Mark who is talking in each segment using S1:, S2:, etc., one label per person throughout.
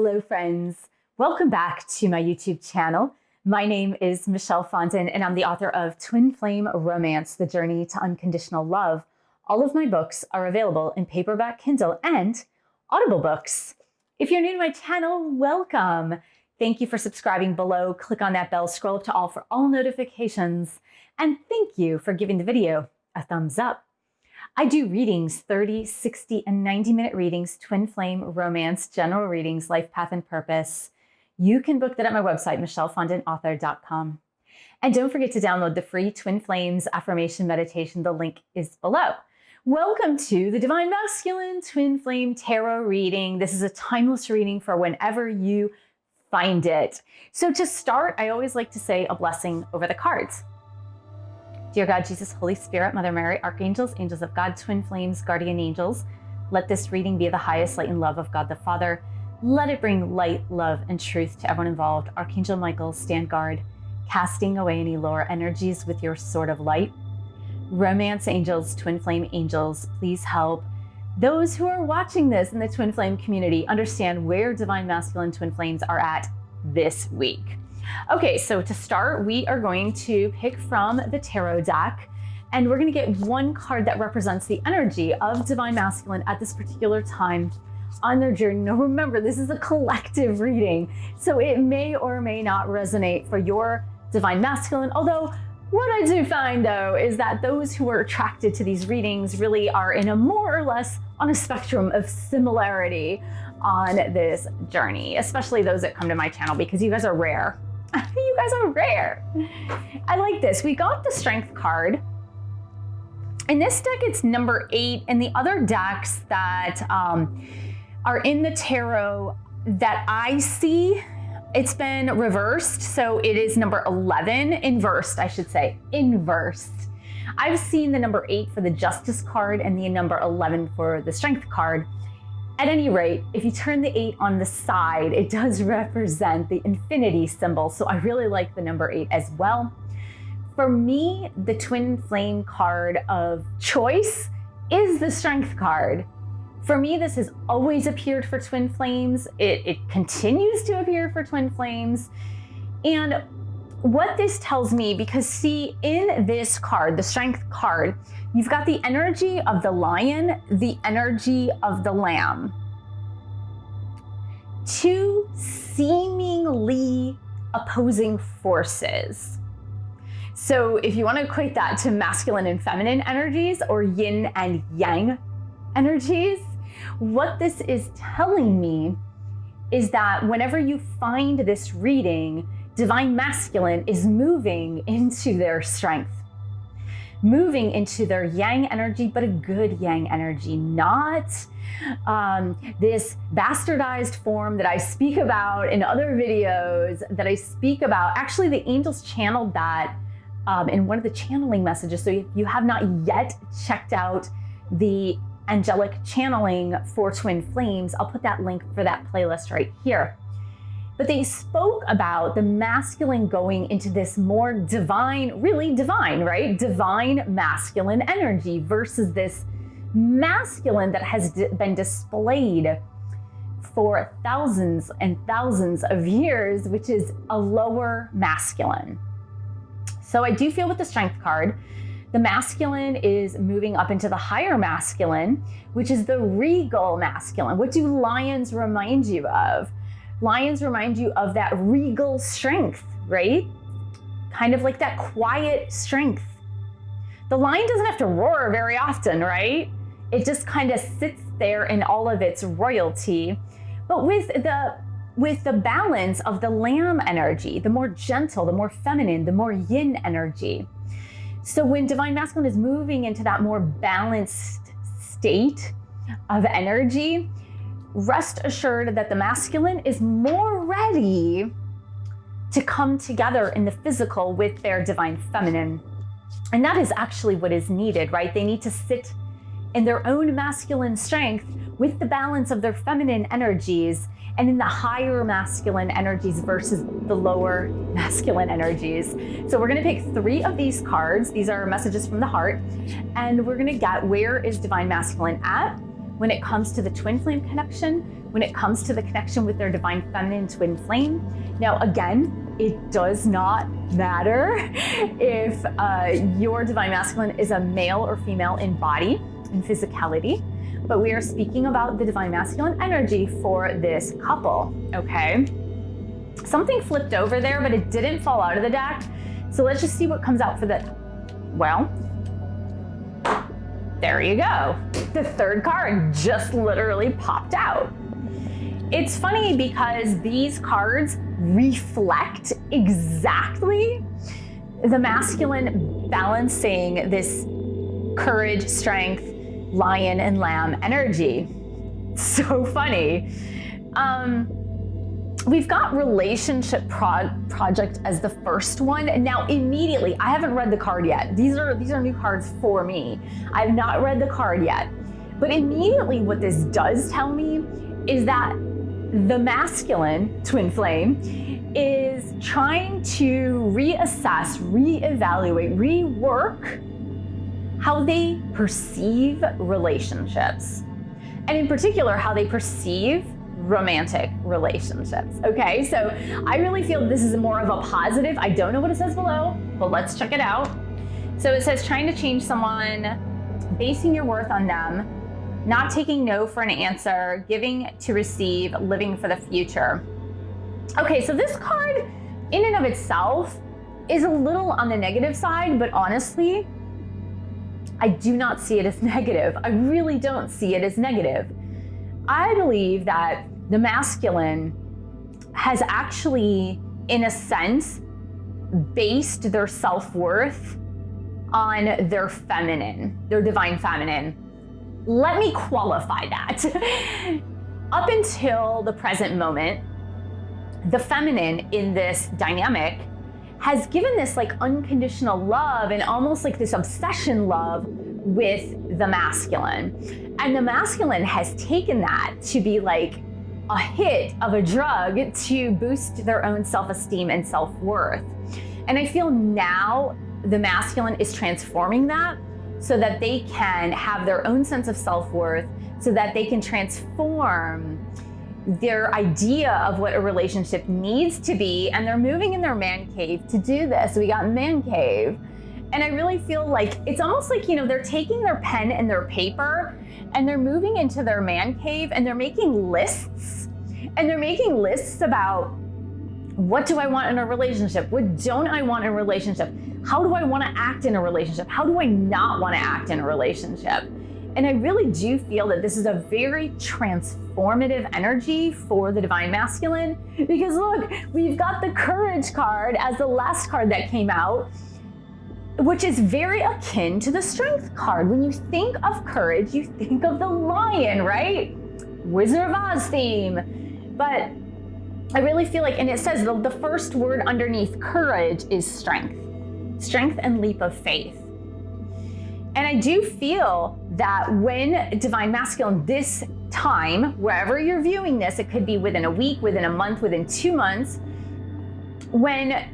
S1: Hello, friends. Welcome back to my YouTube channel. My name is Michelle Fondin, and I'm the author of Twin Flame Romance, The Journey to Unconditional Love. All of my books are available in paperback, Kindle, and Audible books. If you're new to my channel, welcome. Thank you for subscribing below. Click on that bell, scroll up to all for all notifications. And thank you for giving the video a thumbs up. I do readings, 30, 60, and 90-minute readings, Twin Flame Romance, general readings, life path and purpose. You can book that at my website, michellefondinauthor.com. And don't forget to download the free Twin Flames affirmation meditation. The link is below. Welcome to the Divine Masculine Twin Flame Tarot reading. This is a timeless reading for whenever you find it. So to start, I always like to say a blessing over the cards. Dear God, Jesus, Holy Spirit, Mother Mary, Archangels, Angels of God, Twin Flames, Guardian Angels, let this reading be the highest light and love of God the Father. Let it bring light, love, and truth to everyone involved. Archangel Michael, stand guard, casting away any lower energies with your sword of light. Romance angels, Twin Flame angels, please help those who are watching this in the Twin Flame community understand where Divine Masculine Twin Flames are at this week. Okay, so to start, we are going to pick from the tarot deck, and we're going to get one card that represents the energy of Divine Masculine at this particular time on their journey. Now remember, this is a collective reading, so it may or may not resonate for your Divine Masculine, although what I do find, though, is that those who are attracted to these readings really are in a more or less on a spectrum of similarity on this journey, especially those that come to my channel, because you guys are rare. You guys are rare. I like this. We got the Strength card. In this deck, it's number 8. In the other decks that are in the tarot that I see, it's been reversed. So it is number 11, inversed, I should say, inversed. I've seen the number 8 for the Justice card and the number 11 for the Strength card. At any rate, if you turn the 8 on the side, it does represent the infinity symbol. So I really like the number 8 as well. For me, the Twin Flame card of choice is the Strength card. For me, this has always appeared for Twin Flames. It continues to appear for Twin Flames. And what this tells me, because see, in this card, the Strength card, you've got the energy of the lion, the energy of the lamb. Two seemingly opposing forces. So if you want to equate that to masculine and feminine energies or yin and yang energies, what this is telling me is that whenever you find this reading, Divine Masculine is moving into their strength, moving into their yang energy, but a good yang energy, not this bastardized form that I speak about in other videos that I speak about. Actually, the angels channeled that in one of the channeling messages. So if you have not yet checked out the angelic channeling for Twin Flames, I'll put that link for that playlist right here. But they spoke about the masculine going into this more divine, really divine, right? Divine masculine energy versus this masculine that has been displayed for thousands and thousands of years, which is a lower masculine. So I do feel with the Strength card, the masculine is moving up into the higher masculine, which is the regal masculine. What do lions remind you of? Lions remind you of that regal strength, right? Kind of like that quiet strength. The lion doesn't have to roar very often, right? It just kind of sits there in all of its royalty. But with the balance of the lamb energy, the more gentle, the more feminine, the more yin energy. So when Divine Masculine is moving into that more balanced state of energy, rest assured that the masculine is more ready to come together in the physical with their divine feminine. And that is actually what is needed, right? They need to sit in their own masculine strength with the balance of their feminine energies and in the higher masculine energies versus the lower masculine energies. So we're gonna pick 3 of these cards. These are messages from the heart, and we're gonna get where is Divine Masculine at, when it comes to the twin flame connection, when it comes to the connection with their divine feminine twin flame. Now, again, it does not matter if your divine masculine is a male or female in body and physicality, but we are speaking about the divine masculine energy for this couple, okay? Something flipped over there, but it didn't fall out of the deck. So let's just see what comes out for the, well, there you go. The third card just literally popped out. It's funny because these cards reflect exactly the masculine balancing this courage, strength, lion and lamb energy. So funny. We've got relationship project as the first one. Now, immediately, I haven't read the card yet. These are new cards for me. I've not read the card yet. But immediately what this does tell me is that the masculine twin flame is trying to reassess, reevaluate, rework how they perceive relationships. And in particular, how they perceive romantic relationships. Okay, so I really feel this is more of a positive. I don't know what it says below, but let's check it out. So it says trying to change someone, basing your worth on them, not taking no for an answer, giving to receive, living for the future. Okay, so this card in and of itself is a little on the negative side, but honestly, I do not see it as negative. I really don't see it as negative. I believe that the masculine has actually, in a sense, based their self-worth on their feminine, their divine feminine. Let me qualify that. Up until the present moment, the feminine in this dynamic has given this like unconditional love and almost like this obsession love with the masculine. And the masculine has taken that to be like a hit of a drug to boost their own self-esteem and self-worth. And I feel now the masculine is transforming that so that they can have their own sense of self-worth, so that they can transform their idea of what a relationship needs to be. And they're moving in their man cave to do this. We got man cave. And I really feel like it's almost like, you know, they're taking their pen and their paper and they're moving into their man cave and they're making lists. And they're making lists about what do I want in a relationship? What don't I want in a relationship? How do I want to act in a relationship? How do I not want to act in a relationship? And I really do feel that this is a very transformative energy for the divine masculine, because look, we've got the courage card as the last card that came out, which is very akin to the strength card. When you think of courage, you think of the lion, right? Wizard of Oz theme. But I really feel like, and it says the first word underneath courage is strength. Strength and leap of faith. And I do feel that when divine masculine, this time, wherever you're viewing this, it could be within a week, within a month, within 2 months, when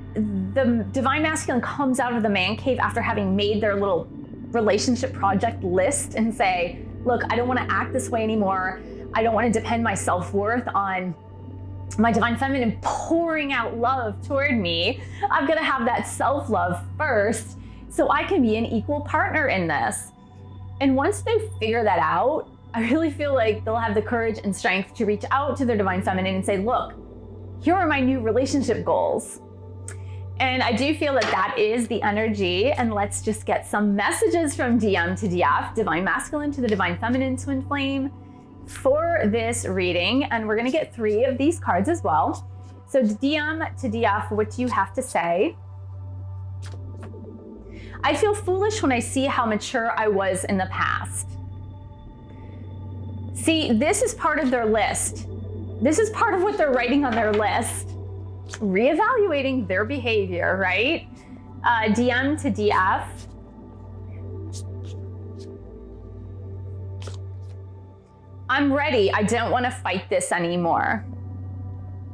S1: the divine masculine comes out of the man cave after having made their little relationship project list and say, look, I don't want to act this way anymore. I don't want to depend my self-worth on my divine feminine pouring out love toward me. I'm going to have that self-love first so I can be an equal partner in this. And once they figure that out, I really feel like they'll have the courage and strength to reach out to their divine feminine and say, look, here are my new relationship goals. And I do feel that that is the energy. And let's just get some messages from DM to DF, divine masculine to the divine feminine twin flame, for this reading. And we're going to get 3 of these cards as well. So DM to DF, what do you have to say? I feel foolish when I see how mature I was in the past. See, this is part of their list. This is part of what they're writing on their list. Reevaluating their behavior, right? DM to DF. I'm ready. I don't want to fight this anymore.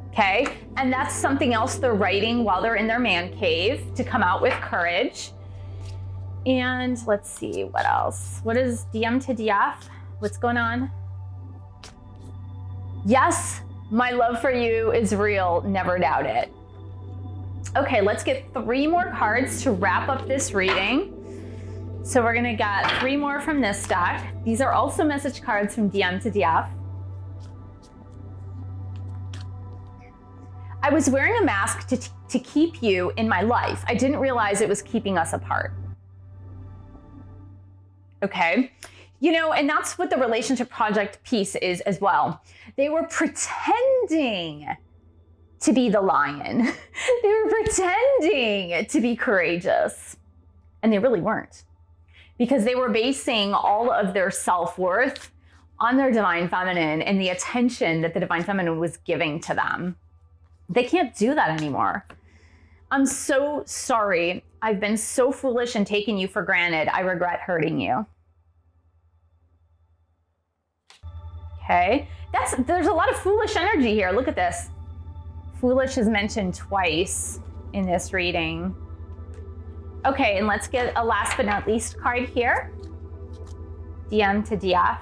S1: Okay? And that's something else they're writing while they're in their man cave to come out with courage. And let's see, what else? What is DM to DF? What's going on? Yes, my love for you is real, never doubt it. Okay, let's get 3 more cards to wrap up this reading. So we're gonna get 3 more from this deck. These are also message cards from DM to DF. I was wearing a mask to keep you in my life. I didn't realize it was keeping us apart. Okay. You know, and that's what the relationship project piece is as well. They were pretending to be the lion. They were pretending to be courageous. And they really weren't. Because they were basing all of their self-worth on their divine feminine and the attention that the divine feminine was giving to them. They can't do that anymore. I'm so sorry. I've been so foolish and taken you for granted. I regret hurting you. Okay, there's a lot of foolish energy here. Look at this. Foolish is mentioned twice in this reading. Okay, and let's get a last but not least card here. DM to DF.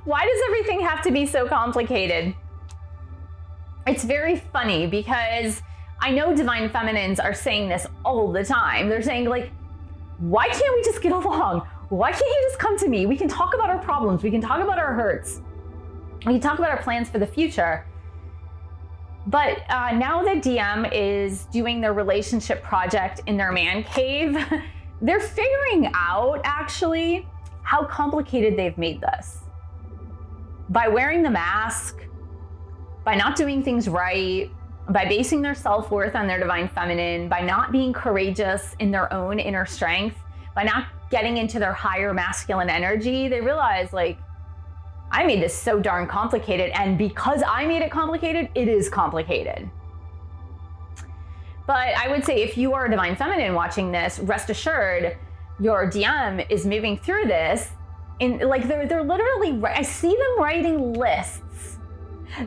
S1: Why does everything have to be so complicated? It's very funny because I know divine feminines are saying this all the time. They're saying like, why can't we just get along? Why can't you just come to me? We can talk about our problems. We can talk about our hurts. We can talk about our plans for the future. But now that DM is doing their relationship project in their man cave, they're figuring out actually how complicated they've made this. By wearing the mask, by not doing things right, by basing their self-worth on their divine feminine, by not being courageous in their own inner strength, by not getting into their higher masculine energy, they realize like, I made this so darn complicated, and because I made it complicated, it is complicated. But I would say if you are a divine feminine watching this, rest assured your DM is moving through this in like they're literally, I see them writing lists.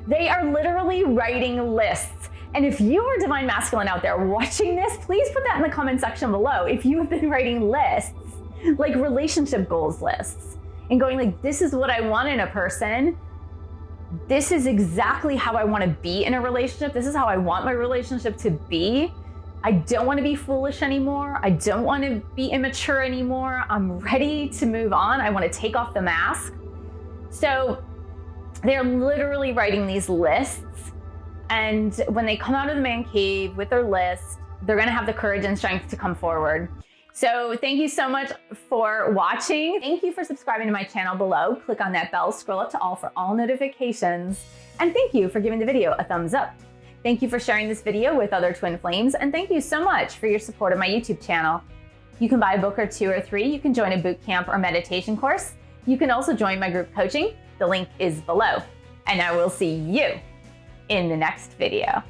S1: They are literally writing lists. And if you are divine masculine out there watching this, please put that in the comment section below. If you have been writing lists, like relationship goals lists, and going like, this is what I want in a person. This is exactly how I want to be in a relationship. This is how I want my relationship to be. I don't want to be foolish anymore. I don't want to be immature anymore. I'm ready to move on. I want to take off the mask. So they're literally writing these lists. And when they come out of the man cave with their list, they're going to have the courage and strength to come forward. So thank you so much for watching. Thank you for subscribing to my channel below. Click on that bell, scroll up to all for all notifications. And thank you for giving the video a thumbs up. Thank you for sharing this video with other twin flames. And thank you so much for your support of my YouTube channel. You can buy a book or 2 or 3. You can join a boot camp or meditation course. You can also join my group coaching. The link is below. And I will see you in the next video.